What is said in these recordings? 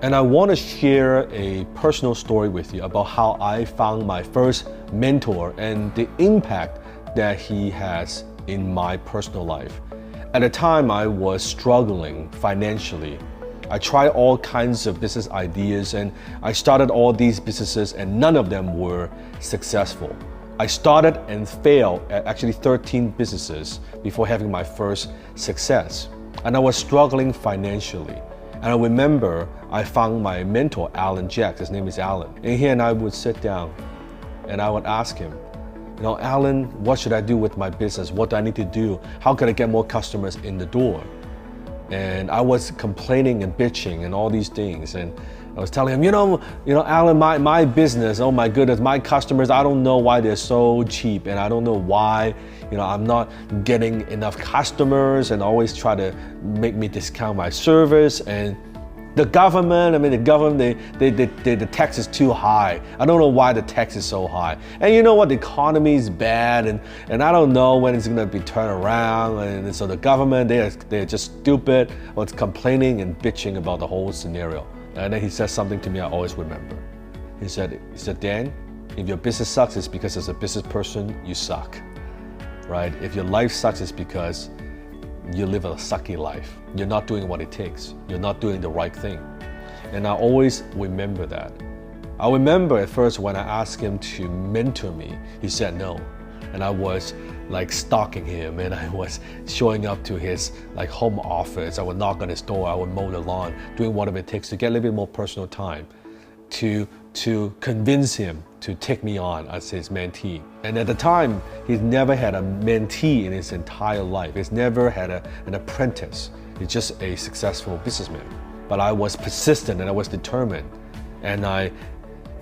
And I want to share a personal story with you about how I found my first mentor and the impact that he has in my personal life. At the time, I was struggling financially. I tried all kinds of business ideas and I started all these businesses and none of them were successful. I started and failed at actually 13 businesses before having my first success. And I was struggling financially. And I remember I found my mentor, Alan Jack. His name is Alan. And he and I would sit down and I would ask him, Alan, what should I do with my business? What do I need to do? How can I get more customers in the door? And I was complaining and bitching and all these things. And I was telling him, Alan, my business, oh my goodness, my customers, I don't know why they're so cheap. And I don't know why, I'm not getting enough customers and always try to make me discount my service. And the government, the tax is too high. I don't know why the tax is so high. And you know what, the economy is bad and I don't know when it's gonna be turned around. And so the government, they're just stupid. I was complaining and bitching about the whole scenario. And then he said something to me I always remember. He said, Dan, if your business sucks, it's because as a business person, you suck, right? If your life sucks, it's because you live a sucky life. You're not doing what it takes. You're not doing the right thing. And I always remember that. I remember at first when I asked him to mentor me, he said no. And I was like stalking him and I was showing up to his home office. I would knock on his door, I would mow the lawn, doing whatever it takes to get a little bit more personal time to convince him to take me on as his mentee. And at the time, he's never had a mentee in his entire life. He's never had an apprentice. He's just a successful businessman. But I was persistent and I was determined. And I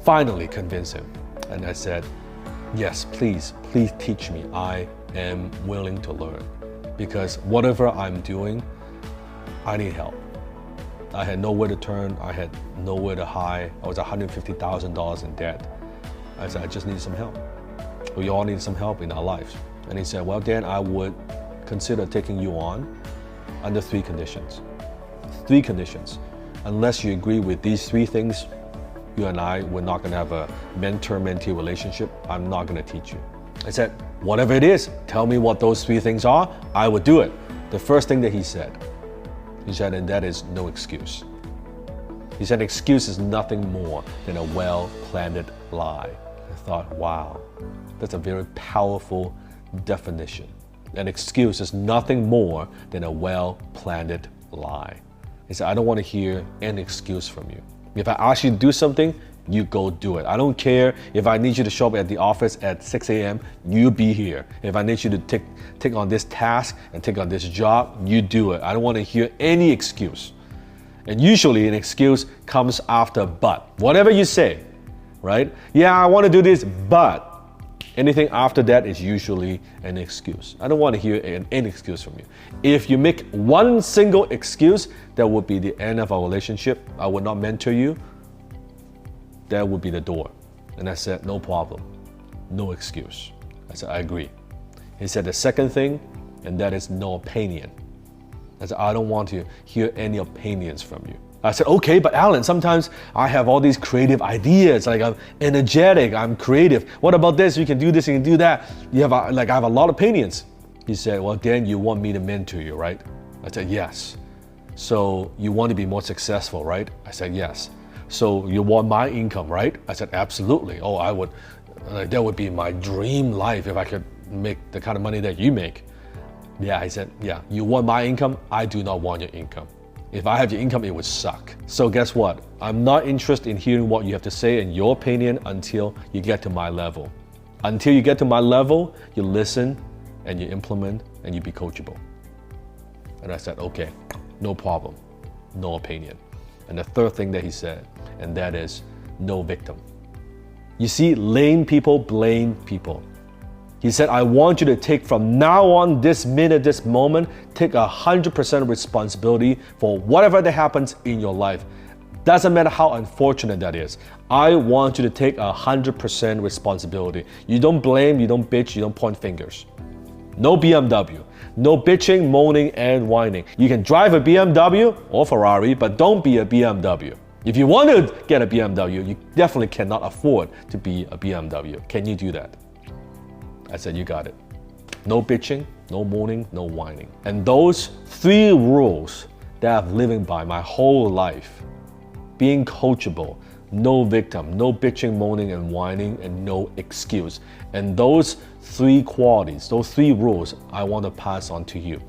finally convinced him. And I said, yes, please teach me. I am willing to learn. Because whatever I'm doing, I need help. I had nowhere to turn, I had nowhere to hide. I was $150,000 in debt. I said, I just need some help. We all need some help in our lives. And he said, well, Dan, I would consider taking you on under 3 conditions. 3 conditions. Unless you agree with these 3 things, you and I, we're not gonna have a mentor-mentee relationship. I'm not gonna teach you. I said, whatever it is, tell me what those 3 things are, I would do it. The first thing that he said, and that is no excuse. He said, excuse is nothing more than a well-planned lie. I thought, wow, that's a very powerful definition. An excuse is nothing more than a well-planned lie. He said, I don't want to hear any excuse from you. If I ask you to do something, you go do it. I don't care if I need you to show up at the office at 6 a.m., you be here. If I need you to take on this task and take on this job, you do it. I don't want to hear any excuse. And usually an excuse comes after but. Whatever you say, right? Yeah, I want to do this, but anything after that is usually an excuse. I don't want to hear any excuse from you. If you make one single excuse, that would be the end of our relationship. I would not mentor you. That would be the door. And I said, no problem, no excuse. I said, I agree. He said the second thing, and that is no opinion. I said, I don't want to hear any opinions from you. I said, okay, but Alan, sometimes I have all these creative ideas, like I'm energetic, I'm creative. What about this? You can do this, you can do that. I have a lot of opinions. He said, well, Dan, you want me to mentor you, right? I said, yes. So you want to be more successful, right? I said, yes. So you want my income, right? I said, absolutely. Oh, I would, that would be my dream life if I could make the kind of money that you make. Yeah, I said, yeah, you want my income? I do not want your income. If I have your income, it would suck. So guess what? I'm not interested in hearing what you have to say and your opinion until you get to my level. Until you get to my level, you listen and you implement and you be coachable. And I said, okay, no problem, no opinion. And the third thing that he said, and that is no victim. You see, lame people blame people. He said, I want you to take from now on, this minute, this moment, take 100% responsibility for whatever that happens in your life. Doesn't matter how unfortunate that is. I want you to take 100% responsibility. You don't blame, you don't bitch, you don't point fingers. No BMW. No bitching, moaning, and whining. You can drive a BMW or Ferrari, but don't be a BMW. If you want to get a BMW, you definitely cannot afford to be a BMW. Can you do that? I said, you got it. No bitching, no moaning, no whining. And those 3 rules that I've living by my whole life: being coachable, no victim, no bitching, moaning, and whining, and no excuse. And those 3 qualities, those 3 rules, I want to pass on to you.